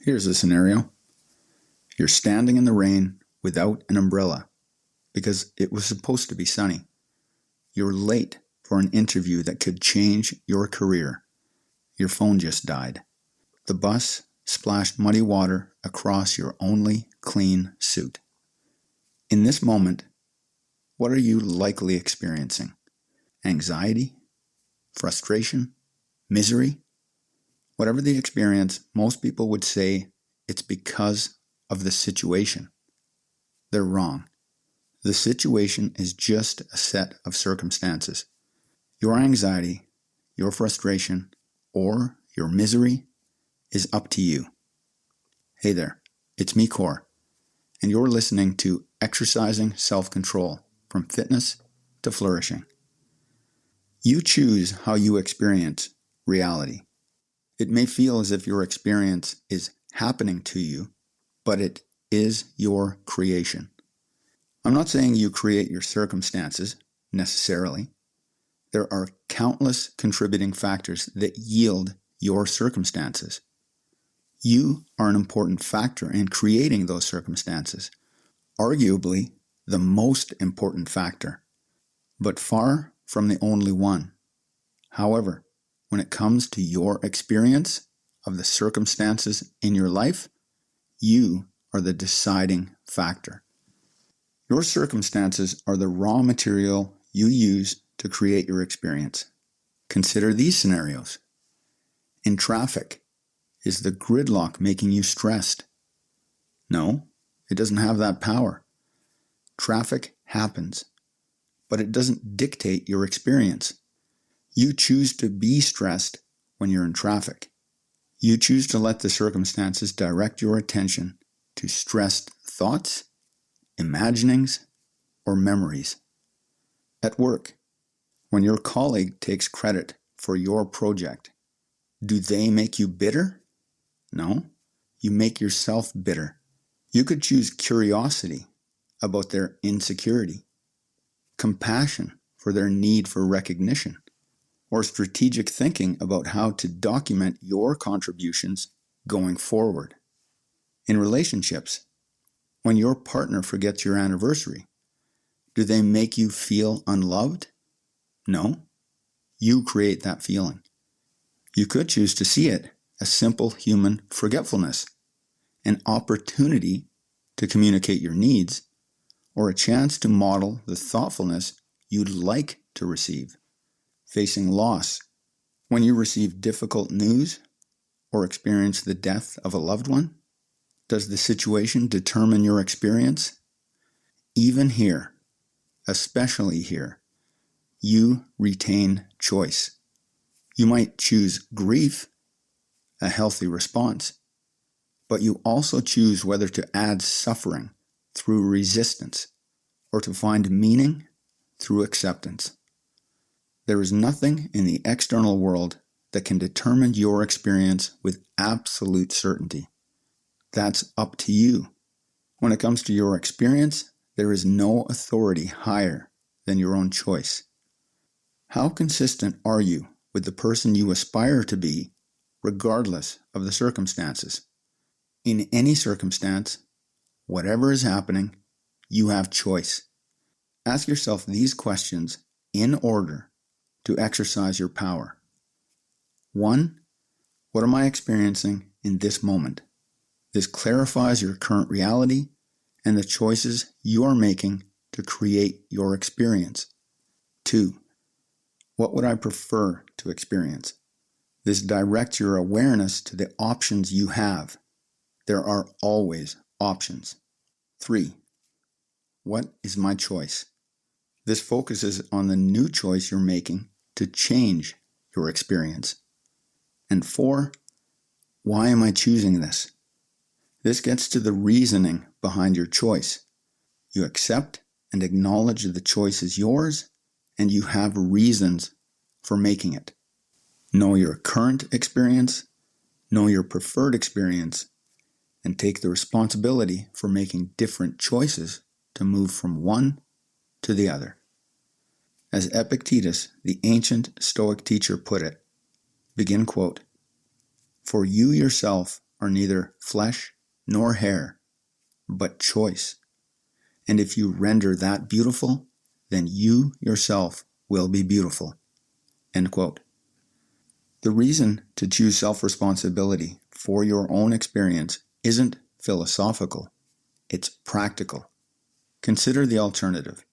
Here's a scenario. You're standing in the rain without an umbrella because it was supposed to be sunny. You're late for an interview that could change your career. Your phone just died. The bus splashed muddy water across your only clean suit. In this moment, what are you likely experiencing? Anxiety? Frustration? Misery? Whatever the experience, most people would say it's because of the situation. They're wrong. The situation is just a set of circumstances. Your anxiety, your frustration, or your misery is up to you. Hey there, it's me, Core, and you're listening to Exercising Self-Control from Fitness to Flourishing. You choose how you experience reality. It may feel as if your experience is happening to you, but it is your creation. I'm not saying you create your circumstances necessarily. There are countless contributing factors that yield your circumstances. You are an important factor in creating those circumstances, arguably the most important factor, but far from the only one. However, when it comes to your experience of the circumstances in your life, you are the deciding factor. Your circumstances are the raw material you use to create your experience. Consider these scenarios. In traffic, is the gridlock making you stressed? No, it doesn't have that power. Traffic happens, but it doesn't dictate your experience. You choose to be stressed when you're in traffic. You choose to let the circumstances direct your attention to stressed thoughts, imaginings, or memories. At work, when your colleague takes credit for your project, do they make you bitter? No, you make yourself bitter. You could choose curiosity about their insecurity, compassion for their need for recognition, or strategic thinking about how to document your contributions going forward. In relationships, when your partner forgets your anniversary, do they make you feel unloved? No, you create that feeling. You could choose to see it as simple human forgetfulness, an opportunity to communicate your needs, or a chance to model the thoughtfulness you'd like to receive. Facing loss, when you receive difficult news or experience the death of a loved one, does the situation determine your experience? Even here, especially here, you retain choice. You might choose grief, a healthy response, but you also choose whether to add suffering through resistance or to find meaning through acceptance. There is nothing in the external world that can determine your experience with absolute certainty. That's up to you. When it comes to your experience, there is no authority higher than your own choice. How consistent are you with the person you aspire to be, regardless of the circumstances? In any circumstance, whatever is happening, you have choice. Ask yourself these questions in order to exercise your power. 1. What am I experiencing in this moment? This clarifies your current reality and the choices you are making to create your experience. 2. What would I prefer to experience? This directs your awareness to the options you have. There are always options. 3. What is my choice? This focuses on the new choice you're making to change your experience. And 4, why am I choosing this? This gets to the reasoning behind your choice. You accept and acknowledge the choice is yours, and you have reasons for making it. Know your current experience, know your preferred experience, and take the responsibility for making different choices to move from one to the other. As Epictetus, the ancient Stoic teacher, put it, begin quote, "For you yourself are neither flesh nor hair, but choice. And if you render that beautiful, then you yourself will be beautiful." End quote. The reason to choose self-responsibility for your own experience isn't philosophical, it's practical. Consider the alternative.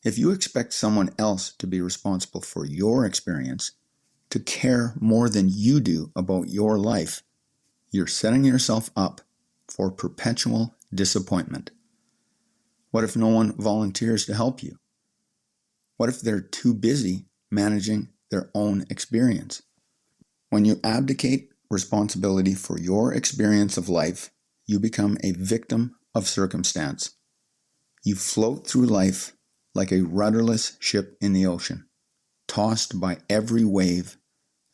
If you expect someone else to be responsible for your experience, to care more than you do about your life, you're setting yourself up for perpetual disappointment. What if no one volunteers to help you? What if they're too busy managing their own experience? When you abdicate responsibility for your experience of life, you become a victim of circumstance. You float through life like a rudderless ship in the ocean, tossed by every wave,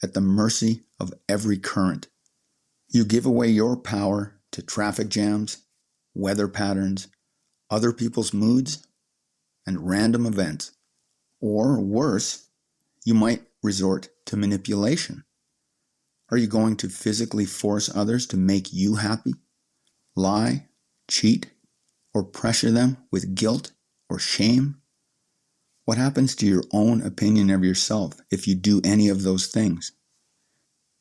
at the mercy of every current. You give away your power to traffic jams, weather patterns, other people's moods, and random events. Or worse, you might resort to manipulation. Are you going to physically force others to make you happy, lie, cheat, or pressure them with guilt or shame? What happens to your own opinion of yourself if you do any of those things?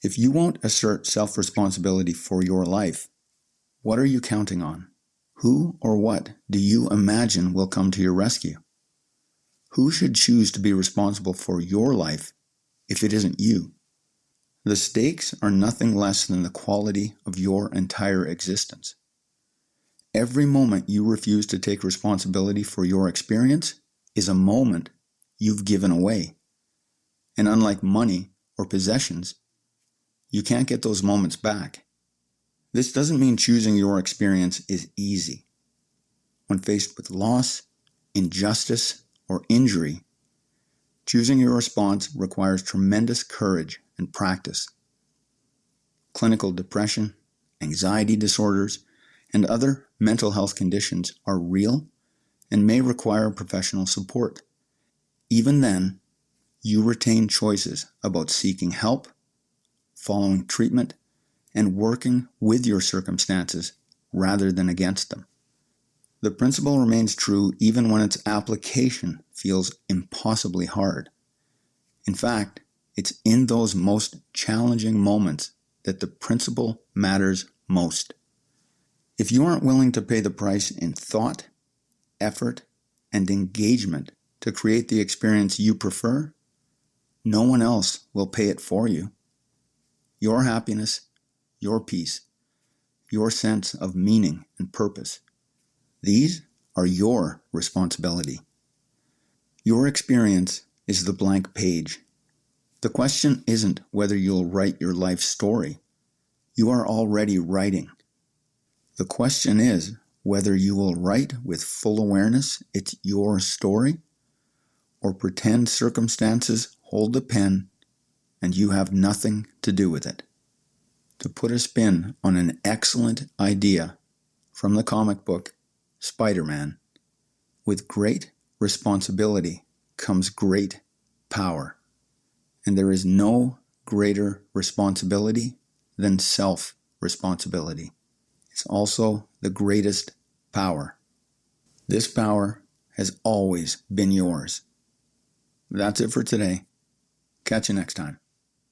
If you won't assert self-responsibility for your life, what are you counting on? Who or what do you imagine will come to your rescue? Who should choose to be responsible for your life if it isn't you? The stakes are nothing less than the quality of your entire existence. Every moment you refuse to take responsibility for your experience is a moment you've given away. And unlike money or possessions, you can't get those moments back. This doesn't mean choosing your experience is easy. When faced with loss, injustice, or injury, choosing your response requires tremendous courage and practice. Clinical depression, anxiety disorders, and other mental health conditions are real and may require professional support. Even then, you retain choices about seeking help, following treatment, and working with your circumstances rather than against them. The principle remains true even when its application feels impossibly hard. In fact, it's in those most challenging moments that the principle matters most. If you aren't willing to pay the price in thought, effort, and engagement to create the experience you prefer, no one else will pay it for you. Your happiness, your peace, your sense of meaning and purpose, these are your responsibility. Your experience is the blank page. The question isn't whether you'll write your life story. You are already writing. The question is whether you will write with full awareness it's your story, or pretend circumstances hold the pen and you have nothing to do with it. To put a spin on an excellent idea from the comic book Spider-Man, with great responsibility comes great power. And there is no greater responsibility than self-responsibility. It's also the greatest power. This power has always been yours. That's it for today. Catch you next time.